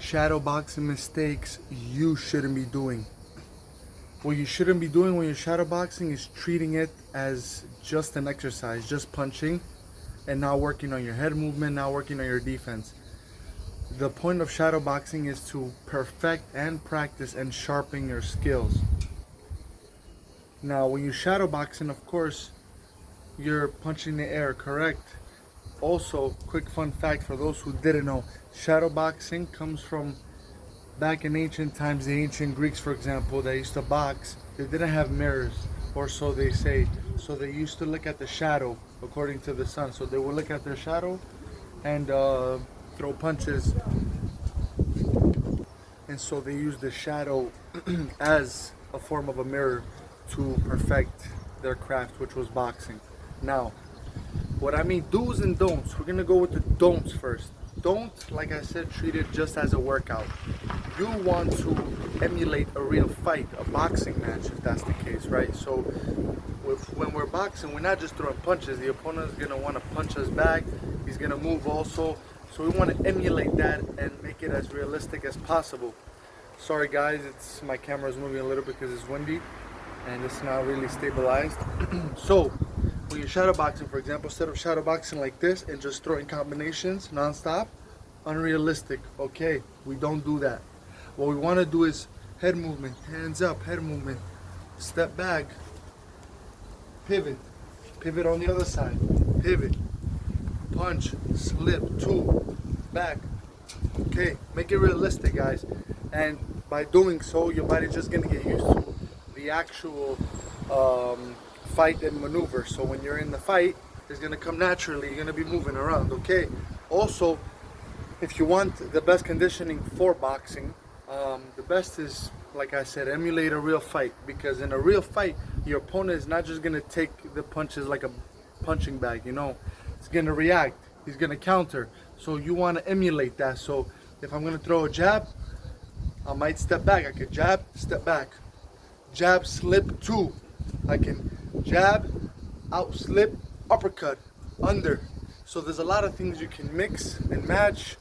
shadow boxing mistakes you shouldn't be doing. What you shouldn't be doing when you're shadow boxing is treating it as just an exercise, just punching, and not working on your head movement, not working on your defense. The point of shadow boxing is to perfect and practice and sharpen your skills. Now, when you shadow boxing, of course, you're punching the air, correct? Also, quick fun fact for those who didn't know, shadow boxing comes from back in ancient times. The ancient Greeks, for example, they used to box. They didn't have mirrors, or so they say. So they used to look at the shadow according to the sun. So they would look at their shadow and throw punches. And so they used the shadow as a form of a mirror to perfect their craft, which was boxing. Now, what I mean do's and don'ts, we're gonna go with the don'ts first. Don't, like I said, treat it just as a workout. You want to emulate a real fight, a boxing match, if that's the case, right? So when we're boxing, we're not just throwing punches. The opponent is gonna want to punch us back. He's gonna move also. So we want to emulate that and make it as realistic as possible. Sorry guys, my camera is moving a little bit because it's windy and it's not really stabilized. So when you're shadow boxing, for example, instead of shadow boxing like this and just throwing combinations non-stop, unrealistic. Okay, we don't do that. What we want to do is head movement, hands up, head movement, step back, pivot, pivot on the other side, pivot, punch, slip, two, back. Okay, make it realistic, guys. And by doing so, your body's just gonna get used to the actual fight and maneuver. So when you're in the fight, it's gonna come naturally. You're gonna be moving around. Okay. Also, if you want the best conditioning for boxing, the best is, like I said, emulate a real fight. Because in a real fight, your opponent is not just gonna take the punches like a punching bag. You know, he's gonna react. He's gonna counter. So you want to emulate that. So if I'm gonna throw a jab, I might step back. I could jab, step back, jab, slip, two. I can jab, out, slip, uppercut, under. So there's a lot of things you can mix and match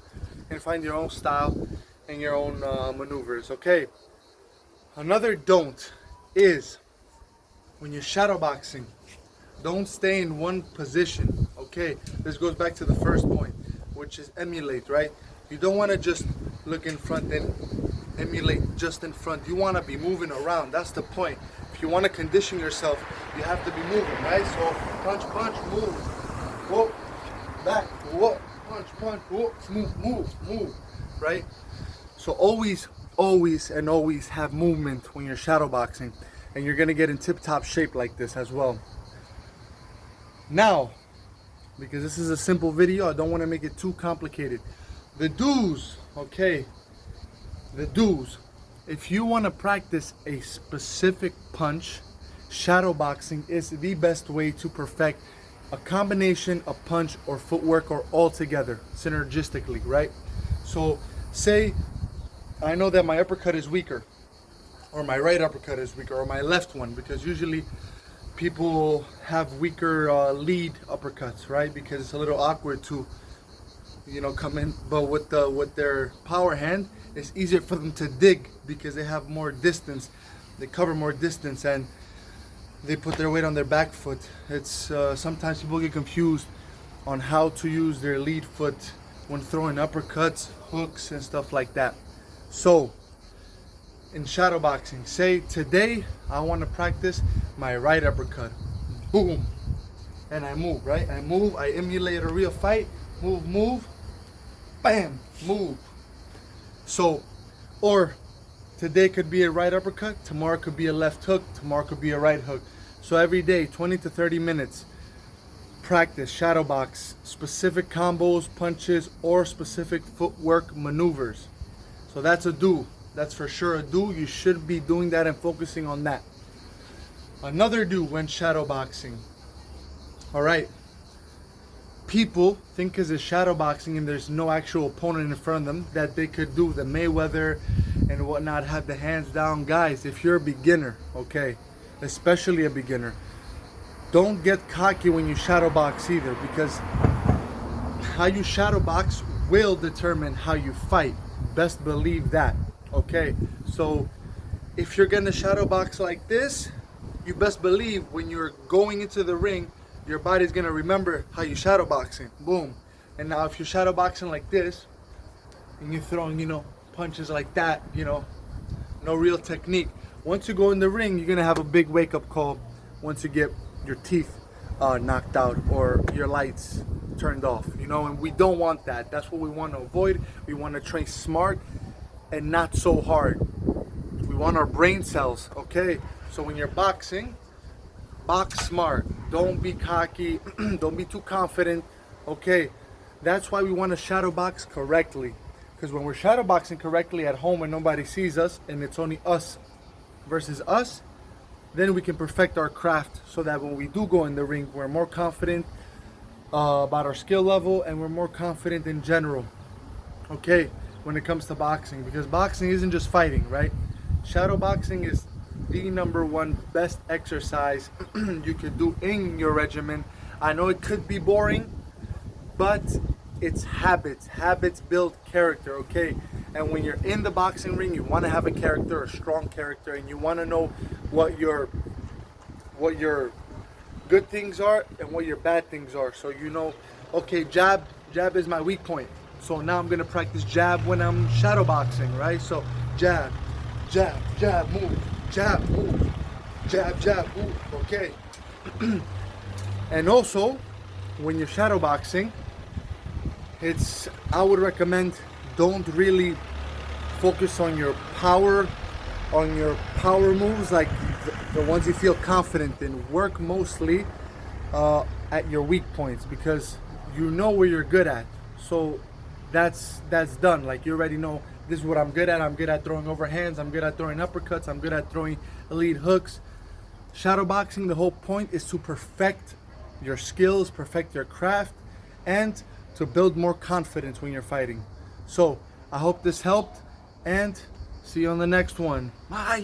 and find your own style and your own maneuvers. Okay. Another don't is when you're shadow boxing, don't stay in one position. Okay. This goes back to the first point, which is emulate, right? You don't want to just look in front and emulate just in front. You want to be moving around. That's the point. If you want to condition yourself, you have to be moving, right? So punch, punch, move, whoa, back, whoa, punch, punch, whoa, move, right? So always have movement when you're shadow boxing, and you're gonna get in tip-top shape like this as well. Now, because this is a simple video, I don't want to make it too complicated. The do's, okay? The do's. If you want to practice a specific punch, shadow boxing is the best way to perfect a combination of punch or footwork or all together, synergistically, right? So say I know that my uppercut is weaker, or my right uppercut is weaker, or my left one, because usually people have weaker lead uppercuts, right? Because it's a little awkward to, you know, come in. But with their power hand, it's easier for them to dig because they have more distance, they cover more distance, and they put their weight on their back foot. It's sometimes people get confused on how to use their lead foot when throwing uppercuts, hooks, and stuff like that. So in shadow boxing, say today I want to practice my right uppercut, boom, and I move, right? I move, I emulate a real fight, move, bam, move. So, or today could be a right uppercut, tomorrow could be a left hook, tomorrow could be a right hook. So every day, 20 to 30 minutes, practice shadow box, specific combos, punches, or specific footwork maneuvers. So that's a do. That's for sure a do. You should be doing that and focusing on that. Another do when shadow boxing. All right. People think because it's shadow boxing and there's no actual opponent in front of them that they could do the Mayweather and whatnot, have the hands down. Guys, if you're a beginner, okay, especially a beginner, don't get cocky when you shadow box either, because how you shadow box will determine how you fight. Best believe that. Okay, so if you're gonna shadow box like this, you best believe when you're going into the ring, your body's gonna remember how you shadow boxing. Boom. And now if you're shadow boxing like this, and you're throwing, punches like that, no real technique. Once you go in the ring, you're gonna have a big wake-up call once you get your teeth knocked out or your lights turned off, and we don't want that. That's what we want to avoid. We want to train smart and not so hard. We want our brain cells, okay? So when you're boxing, box smart. Don't be cocky. Don't be too confident, okay? That's why we want to shadow box correctly. Because when we're shadow boxing correctly at home and nobody sees us and it's only us versus us, then we can perfect our craft so that when we do go in the ring, we're more confident about our skill level and we're more confident in general, okay, when it comes to boxing. Because boxing isn't just fighting, right? Shadow boxing is the #1 best exercise you could do in your regimen. I know it could be boring, but it's habits. Habits build character, okay? And when you're in the boxing ring, you want to have a character, a strong character, and you want to know what your good things are and what your bad things are. So okay, jab is my weak point. So now I'm gonna practice jab when I'm shadow boxing, right? So jab, jab, jab, move, jab, move, jab, jab, move, okay? And also, when you're shadow boxing, I would recommend, don't really focus on your power moves, like the ones you feel confident in. Work mostly at your weak points, because you know where you're good at. So that's done. Like, you already know, this is what I'm good at. I'm good at throwing overhands. I'm good at throwing uppercuts. I'm good at throwing elite hooks. Shadow boxing, the whole point is to perfect your skills, perfect your craft, and to build more confidence when you're fighting. So I hope this helped, and see you on the next one. Bye.